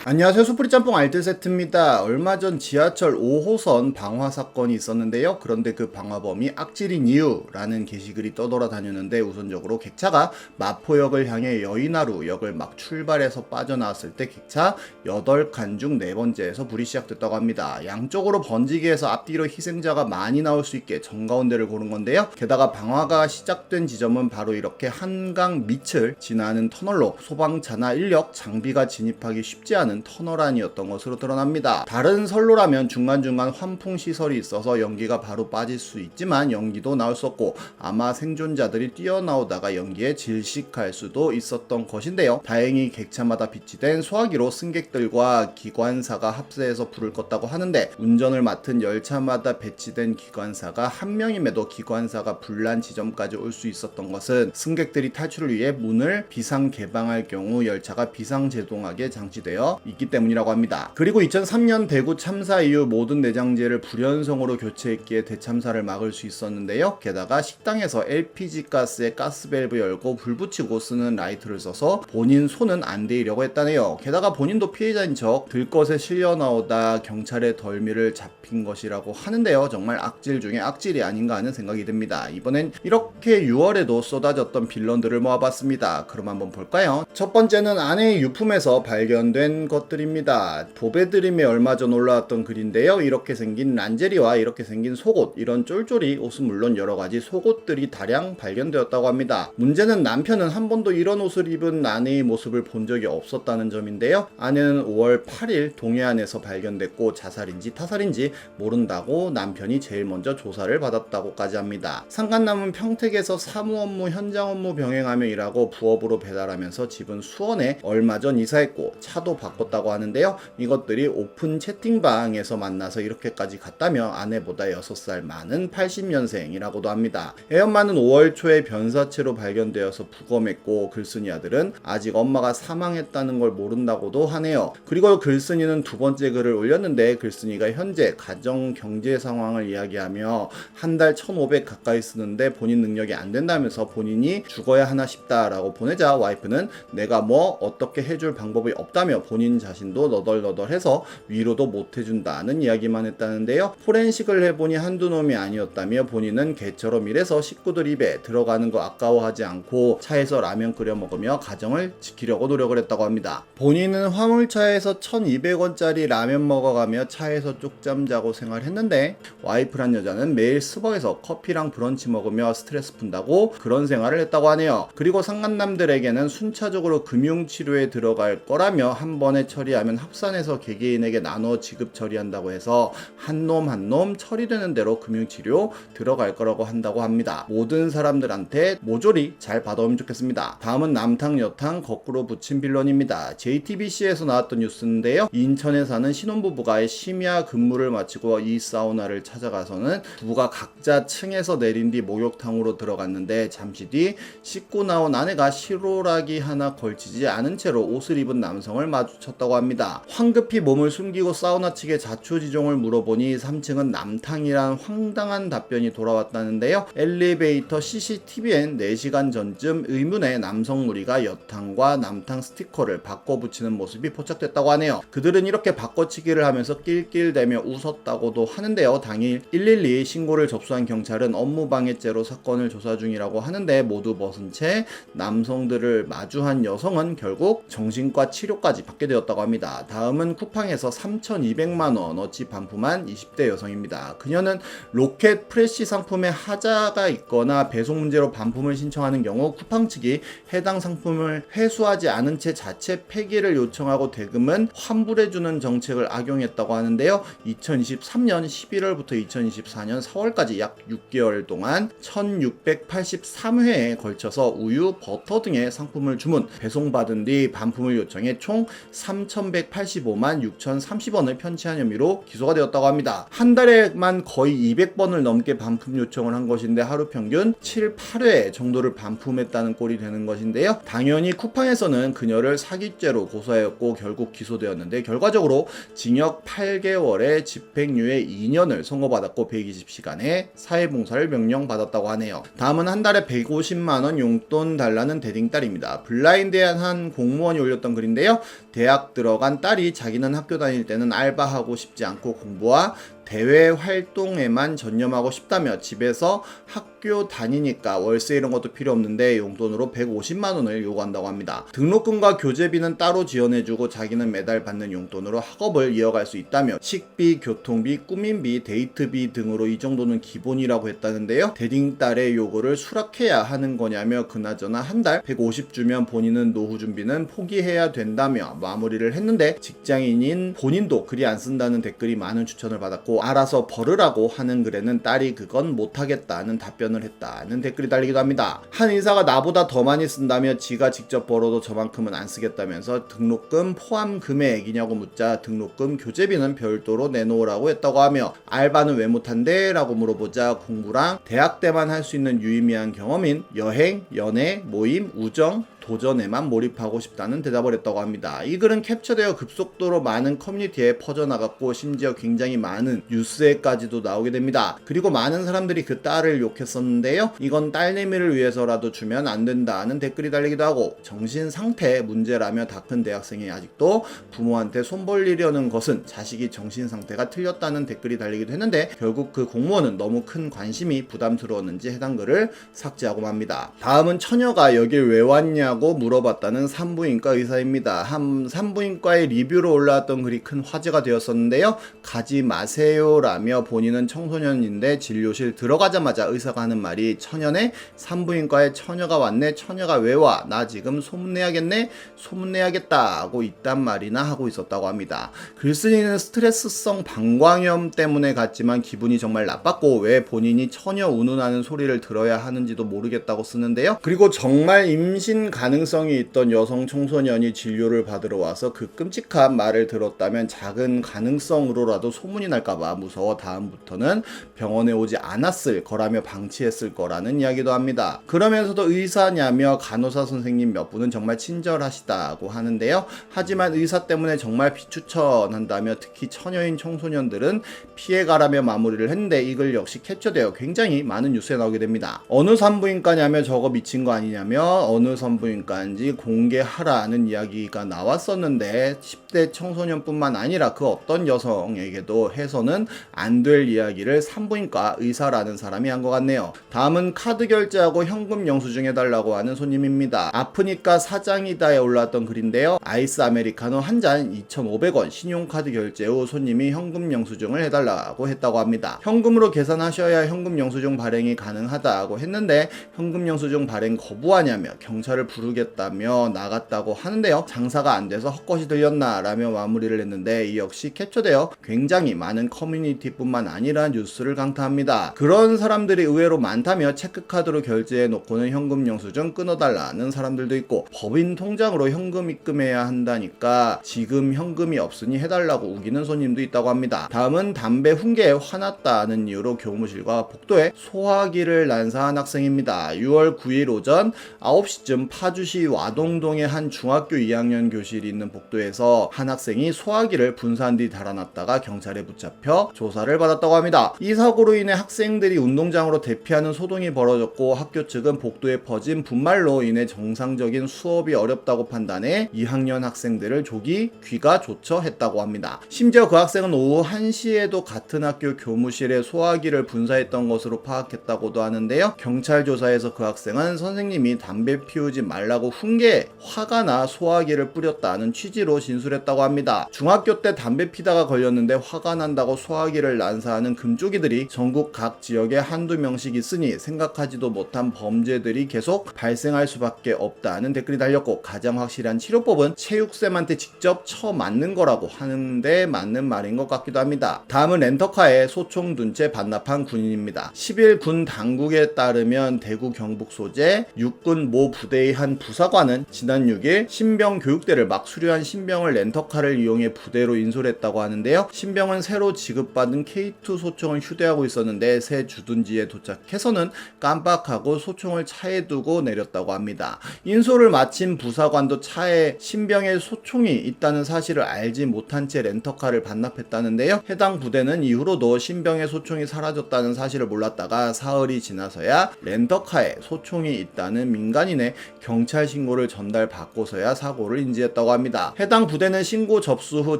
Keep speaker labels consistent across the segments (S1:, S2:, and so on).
S1: 안녕하세요. 수프리 짬뽕 알뜰 세트입니다. 얼마 전 지하철 5호선 방화 사건이 있었는데요. 그런데 그 방화범이 악질인 이유라는 게시글이 떠돌아다녔는데, 우선적으로 객차가 마포역을 향해 여의나루 역을 막 출발해서 빠져나왔을 때 객차 8칸 중 4번째에서 불이 시작됐다고 합니다. 양쪽으로 번지게 해서 앞뒤로 희생자가 많이 나올 수 있게 정가운데를 고른 건데요. 게다가 방화가 시작된 지점은 바로 이렇게 한강 밑을 지나는 터널로 소방차나 인력, 장비가 진입하기 쉽지 않은 터널 안이었던 것으로 드러납니다. 다른 선로라면 중간중간 환풍 시설이 있어서 연기가 바로 빠질 수 있지만 연기도 나올 수 없고, 아마 생존자들이 뛰어나오다가 연기에 질식할 수도 있었던 것인데요. 다행히 객차마다 비치된 소화기로 승객들과 기관사가 합세해서 불을 껐다고 하는데, 운전을 맡은 열차마다 배치된 기관사가 한 명임에도 기관사가 불난 지점까지 올 수 있었던 것은 승객들이 탈출을 위해 문을 비상 개방할 경우 열차가 비상제동하게 장치되어 있기 때문이라고 합니다. 그리고 2003년 대구 참사 이후 모든 내장재를 불연성으로 교체했기에 대참사를 막을 수 있었는데요. 게다가 식당에서 LPG 가스에 가스밸브 열고 불 붙이고 쓰는 라이터를 써서 본인 손은 안 데이려고 했다네요. 게다가 본인도 피해자인 척 들것에 실려 나오다 경찰의 덜미를 잡힌 것이라고 하는데요. 정말 악질 중에 악질이 아닌가 하는 생각이 듭니다. 이번엔 이렇게 6월에도 쏟아졌던 빌런들을 모아봤습니다. 그럼 한번 볼까요? 첫 번째는 아내의 유품에서 발견된 것들입니다. 보배드림에 얼마 전 올라왔던 글인데요. 이렇게 생긴 란제리와 이렇게 생긴 속옷, 이런 쫄쫄이 옷은 물론 여러가지 속옷들이 다량 발견되었다고 합니다. 문제는 남편은 한 번도 이런 옷을 입은 아내의 모습을 본 적이 없었다는 점인데요. 아내는 5월 8일 동해안에서 발견됐고 자살인지 타살인지 모른다고 남편이 제일 먼저 조사를 받았다고까지 합니다. 상간남은 평택에서 사무 업무, 현장 업무 병행하며 일하고 부업으로 배달하면서 집은 수원에 얼마 전 이사했고 차도 바꿨다고 하는데요. 이것들이 오픈 채팅방에서 만나서 이렇게까지 갔다며 아내보다 6살 많은 80년생이라고도 합니다. 애엄마는 5월 초에 변사체로 발견되어서 부검했고, 글쓴이 아들은 아직 엄마가 사망했다는 걸 모른다고도 하네요. 그리고 글쓴이는 두 번째 글을 올렸는데, 글쓴이가 현재 가정 경제 상황을 이야기하며 한 달 1,500 가까이 쓰는데 본인 능력이 안 된다면서 본인이 죽어야 하나 싶다라고 보내자, 와이프는 내가 뭐 어떻게 해줄 방법이 없다며 본인 자신도 너덜너덜해서 위로도 못 해준다는 이야기만 했다는데요. 포렌식을 해보니 한두 놈이 아니었다며 본인은 개처럼 일해서 식구들 입에 들어가는 거 아까워하지 않고 차에서 라면 끓여 먹으며 가정을 지키려고 노력을 했다고 합니다. 본인은 화물차에서 1,200원짜리 라면 먹어가며 차에서 쪽잠 자고 생활했는데, 와이프란 여자는 매일 스벅에서 커피랑 브런치 먹으며 스트레스 푼다고 그런 생활을 했다고 하네요. 그리고 상간남들에게는 순차적으로 금융치료에 들어갈 거라며 한 번에 처리하면 합산해서 개개인에게 나눠 지급 처리한다고 해서 한 놈 한 놈 처리되는 대로 금융치료 들어갈 거라고 한다고 합니다. 모든 사람들한테 모조리 잘 받아오면 좋겠습니다. 다음은 남탕 여탕 거꾸로 붙인 빌런입니다. JTBC에서 나왔던 뉴스인데요. 인천에 사는 신혼부부가 심야 근무를 마치고 이 사우나를 찾아가서는 부부가 각자 층에서 내린 뒤 목욕탕으로 들어갔는데, 잠시 뒤 씻고 나온 아내가 실오라기 하나 걸치지 않은 채로 옷을 입은 남성을 마주쳤다고 합니다. 황급히 몸을 숨기고 사우나 측에 자초지종을 물어보니 3층은 남탕이란 황당한 답변이 돌아왔다는데요. 엘리베이터 CCTV엔 4시간 전쯤 의문의 남성 무리가 여탕과 남탕 스티커를 바꿔 붙이는 모습이 포착됐다고 하네요. 그들은 이렇게 바꿔치기를 하면서 낄낄대며 웃었다고도 하는데요. 당일 112 신고를 접수한 경찰은 업무방해죄로 사건을 조사 중이라고 하는데, 모두 벗은 채 남성들을 마주한 여성은 결국 정신과 치료까지 받게 되었다고 합니다. 다음은 쿠팡에서 3,200만원어치 반품한 20대 여성입니다. 그녀는 로켓 프레시 상품에 하자가 있거나 배송 문제로 반품을 신청하는 경우 쿠팡 측이 해당 상품을 회수하지 않은 채 자체 폐기를 요청하고 대금은 환불해주는 정책을 악용했다고 하는데요. 2023년 11월부터 2024년 4월까지 약 6개월 동안 1683회에 걸쳐서 우유, 버터 등의 상품을 주문, 배송받은 뒤 반품을 요청해 총 3,185만 6,030원을 편취한 혐의로 기소가 되었다고 합니다. 한 달에만 거의 200번을 넘게 반품 요청을 한 것인데, 하루 평균 7, 8회 정도를 반품했다는 꼴이 되는 것인데요. 당연히 쿠팡에서는 그녀를 사기죄로 고소하였고 결국 기소되었는데, 결과적으로 징역 8개월에 집행유예 2년을 선고받았고 120시간의 사회봉사를 명령받았다고 하네요. 다음은 한 달에 150만원 용돈 달라는 대딩딸입니다. 블라인드한 한 공무원이 올렸던 글인데요. 대학 대학 들어간 딸이 자기는 학교 다닐 때는 알바하고 싶지 않고 공부와 대외 활동에만 전념하고 싶다며 집에서 학교 다니니까 월세 이런 것도 필요 없는데 용돈으로 150만 원을 요구한다고 합니다. 등록금과 교재비는 따로 지원해주고 자기는 매달 받는 용돈으로 학업을 이어갈 수 있다며 식비, 교통비, 꾸민비, 데이트비 등으로 이 정도는 기본이라고 했다는데요. 대딩딸의 요구를 수락해야 하는 거냐며 그나저나 한 달 150 주면 본인은 노후 준비는 포기해야 된다며 마무리를 했는데 직장인인 본인도 글이 안 쓴다는 댓글이 많은 추천을 받았고 알아서 벌으라고 하는 글에는 딸이 그건 못하겠다는 답변을 했다는 댓글이 달리기도 합니다. 한 의사가 나보다 더 많이 쓴다며 지가 직접 벌어도 저만큼은 안 쓰겠다면서 등록금 포함 금액이냐고 묻자 등록금 교재비는 별도로 내놓으라고 했다고 하며 알바는 왜 못한대? 라고 물어보자 공부랑 대학 때만 할 수 있는 유의미한 경험인 여행, 연애, 모임, 우정, 도전에만 몰입하고 싶다는 대답을 했다고 합니다. 이 글은 캡처되어 급속도로 많은 커뮤니티에 퍼져나갔고 심지어 굉장히 많은 뉴스에까지도 나오게 됩니다. 그리고 많은 사람들이 그 딸을 욕했었는데요. 이건 딸내미를 위해서라도 주면 안 된다는 댓글이 달리기도 하고 정신 상태 문제라며 다 큰 대학생이 아직도 부모한테 손 벌리려는 것은 자식이 정신 상태가 틀렸다는 댓글이 달리기도 했는데 결국 그 공무원은 너무 큰 관심이 부담스러웠는지 해당 글을 삭제하고 맙니다. 다음은 처녀가 여길 왜 왔냐 고 물어봤다는 산부인과 의사입니다. 산부인과의 리뷰로 올라왔던 글이 큰 화제가 되었었는데요. 가지 마세요 라며 본인은 청소년인데 진료실 들어가자마자 의사가 하는 말이 처녀네? 산부인과에 처녀가 왔네? 처녀가 왜 와? 나 지금 소문내야겠네? 소문내야겠다 하고 이딴 말이나 하고 있었다고 합니다. 글쓴이는 스트레스성 방광염 때문에 갔지만 기분이 정말 나빴고 왜 본인이 처녀 운운하는 소리를 들어야 하는지도 모르겠다고 쓰는데요. 그리고 정말 임신 가능성이 있던 여성 청소년이 진료를 받으러 와서 그 끔찍한 말을 들었다면 작은 가능성으로라도 소문이 날까봐 무서워 다음부터는 병원에 오지 않았을 거라며 방치했을 거라는 이야기도 합니다. 그러면서도 의사냐며 간호사 선생님 몇 분은 정말 친절하시다고 하는데요. 하지만 의사 때문에 정말 비추천한다며 특히 처녀인 청소년들은 피해가라며 마무리를 했는데 이 글 역시 캡처되어 굉장히 많은 뉴스에 나오게 됩니다. 어느 산부인과냐며 저거 미친 거 아니냐며 어느 산부인과인지 공개하라는 이야기가 나왔었는데 10대 청소년뿐만 아니라 그 어떤 여성에게도 해서는 안 될 이야기를 산부인과 의사라는 사람이 한 것 같네요. 다음은 카드 결제하고 현금 영수증 해달라고 하는 손님입니다. 아프니까 사장이다에 올라왔던 글인데요. 아이스 아메리카노 한 잔 2,500원 신용카드 결제 후 손님이 현금 영수증을 해달라고 했다고 합니다. 현금으로 계산하셔야 현금 영수증 발행이 가능하다고 했는데 현금 영수증 발행 거부하냐며 경찰을 부르겠다며 나갔다고 하는데요. 장사가 안 돼서 헛것이 들렸나 라며 마무리를 했는데 이 역시 캡처되어 굉장히 많은 커뮤니티뿐만 아니라 뉴스를 강타합니다. 그런 사람들이 의외로 많다며 체크카드로 결제해 놓고는 현금 영수증 끊어달라는 사람들도 있고 법인 통장으로 현금 입금해야 한다니까 지금 현금이 없으니 해달라고 우기는 손님도 있다고 합니다. 다음은 담배 훈계에 화났다는 이유로 교무실과 복도에 소화기를 난사한 학생입니다. 6월 9일 오전 9시쯤 파주시 와동동의 한 중학교 2학년 교실이 있는 복도에서 한 학생이 소화기를 분사한 뒤 달아났다가 경찰에 붙잡혀 조사를 받았다고 합니다. 이 사고로 인해 학생들이 운동장으로 대피하는 소동이 벌어졌고 학교 측은 복도에 퍼진 분말로 인해 정상적인 수업이 어렵다고 판단해 2학년 학생들을 조기 귀가 조처했다고 합니다. 심지어 그 학생은 오후 1시에도 같은 학교 교무실에 소화기를 분사했던 것으로 파악했다고도 하는데요. 경찰 조사에서 그 학생은 선생님이 담배 피우지 말라고 훈계에 화가 나 소화기를 뿌렸다는 취지로 진술했다고 합니다. 중학교 때 담배 피다가 걸렸는데 화가 난다고 소화기를 난사하는 금쪽이들이 전국 각 지역에 한두 명씩 있으니 생각하지도 못한 범죄들이 계속 발생할 수밖에 없다는 댓글이 달렸고 가장 확실한 치료법은 체육쌤한테 직접 쳐맞는 거라고 하는데 맞는 말인 것 같기도 합니다. 다음은 렌터카에 소총 둔 채 반납한 군인입니다. 10일 군 당국에 따르면 대구 경북 소재 육군 모 부대의 한 부사관은 지난 6일 신병 교육대를 막 수료한 신병을 렌터카를 이용해 부대로 인솔했다고 하는데요. 신병은 새로 지급받은 K2 소총을 휴대하고 있었는데 새 주둔지에 도착해서는 깜빡하고 소총을 차에 두고 내렸다고 합니다. 인솔을 마친 부사관도 차에 신병의 소총이 있다는 사실을 알지 못한 채 렌터카를 반납했다는데요. 해당 부대는 이후로도 신병의 소총이 사라졌다는 사실을 몰랐다가 사흘이 지나서야 렌터카에 소총이 있다는 민간인의 경찰 신고를 전달받고서야 사고를 인지했다고 합니다. 해당 부대는 신고 접수 후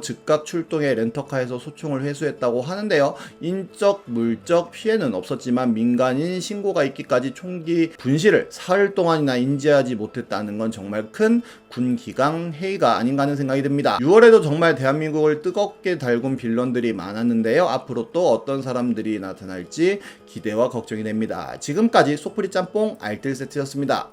S1: 즉각 출동해 렌터카에서 소총을 회수했다고 하는데요. 인적, 물적 피해는 없었지만 민간인 신고가 있기까지 총기 분실을 사흘 동안이나 인지하지 못했다는 건 정말 큰 군기강 해이가 아닌가 하는 생각이 듭니다. 6월에도 정말 대한민국을 뜨겁게 달군 빌런들이 많았는데요. 앞으로 또 어떤 사람들이 나타날지 기대와 걱정이 됩니다. 지금까지 소프리 짬뽕 알뜰 세트였습니다.